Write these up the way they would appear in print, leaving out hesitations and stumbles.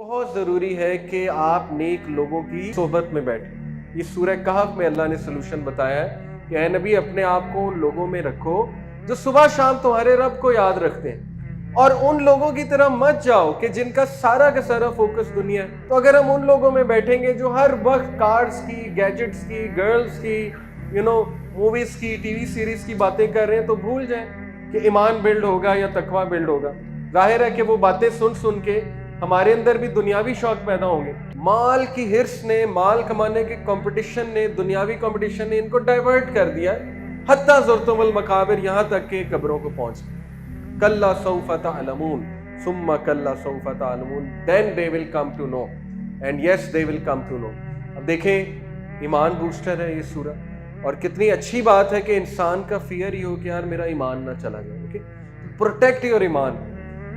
बहुत ज़रूरी है कि आप नेक लोगों की सोहबत में बैठें। इस सूरह कहफ में अल्लाह ने सलूशन बताया है कि ऐ नबी अपने आप को उन लोगों में रखो जो सुबह शाम तुम्हारे रब को याद रखते हैं, और उन लोगों की तरह मत जाओ कि जिनका सारा का सारा फोकस दुनिया है। तो अगर हम उन लोगों में बैठेंगे जो हर वक्त कार्स की, गैजेट्स की, गर्ल्स की, मूवीज की, टीवी सीरीज की बातें कर रहे हैं, तो भूल जाएं कि ईमान बिल्ड होगा या तकवा बिल्ड होगा। जाहिर है कि वो बातें सुन सुन के हमारे अंदर भी दुनियावी शौक पैदा होंगे। माल की हिर्स ने, माल कमाने के कंपटीशन ने, दुनियावी कंपटीशन ने इनको डाइवर्ट कर दिया, हत्ता ज़ुरतुमुल मकाबिर, यहाँ तक के कब्रों को पहुंच गए। कल्ला सौफ तअलमून सुम्मा कल्ला सौफ तअलमून, then they will come to know, and yes they will come to know. अब देखें, ईमान बूस्टर है ये सूरह, और कितनी अच्छी बात है कि इंसान का फियर ही हो कि यार मेरा ईमान ना चला जाए। ओके, प्रोटेक्ट योर ईमान।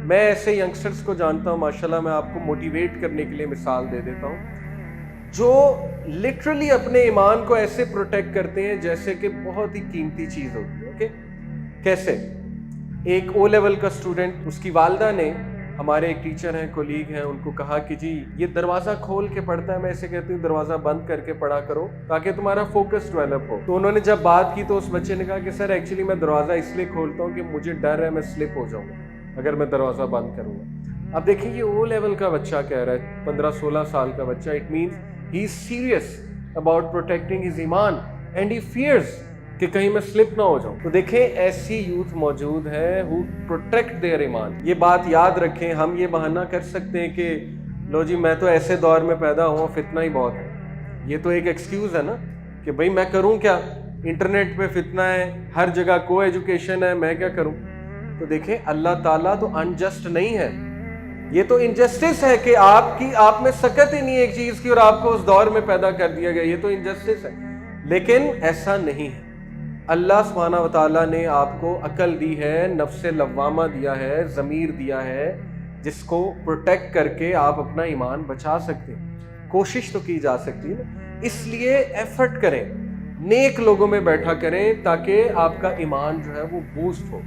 मैं ऐसे यंगस्टर्स को जानता हूँ माशाल्लाह, मैं आपको मोटिवेट करने के लिए मिसाल दे देता हूँ, जो लिटरली अपने ईमान को ऐसे प्रोटेक्ट करते हैं जैसे कि बहुत ही कीमती चीज़ होती है। ओके, कैसे? एक ओ लेवल का स्टूडेंट, उसकी वालदा ने, हमारे एक टीचर हैं, कोलीग हैं, उनको कहा कि जी ये दरवाज़ा खोल के पढ़ता है, मैं ऐसे कहती हूँ दरवाज़ा बंद करके पढ़ा करो ताकि तुम्हारा फोकस डेवलप हो। तो उन्होंने जब बात की तो उस बच्चे ने कहा कि सर एक्चुअली मैं दरवाज़ा इसलिए खोलता हूँ कि मुझे डर है मैं स्लिप हो जाऊँगा अगर मैं दरवाज़ा बंद करूँगा। अब देखिए, ये ओ लेवल का बच्चा कह रहा है, 15-16 साल का बच्चा। It means he is serious about protecting his ईमान एंड ही फियर्स कि कहीं मैं स्लिप ना हो जाऊं। तो देखें, ऐसी यूथ मौजूद है हु प्रोटेक्ट देयर ईमान। ये बात याद रखें। हम ये बहाना कर सकते हैं कि लो जी मैं तो ऐसे दौर में पैदा हुआ, फितना ही बहुत है। ये तो एक एक्सक्यूज है ना कि भाई मैं करूं क्या, इंटरनेट पे फितना है, हर जगह को एजुकेशन है, मैं क्या करूं। तो देखें, अल्लाह ताला तो अनजस्ट नहीं है। ये तो इनजस्टिस है कि आप में सकत ही नहीं है एक चीज की और आपको उस दौर में पैदा कर दिया गया। ये तो इनजस्टिस है, लेकिन ऐसा नहीं है। अल्लाह सुब्हानहू व तआला ने आपको अकल दी है, नफ्से लव्वामा दिया है, ज़मीर दिया है, जिसको प्रोटेक्ट करके आप अपना ईमान बचा सकते हैं। कोशिश तो की जा सकती है ना, इसलिए एफर्ट करें, नेक लोगों में बैठा करें ताकि आपका ईमान जो है वो बूस्ट हो।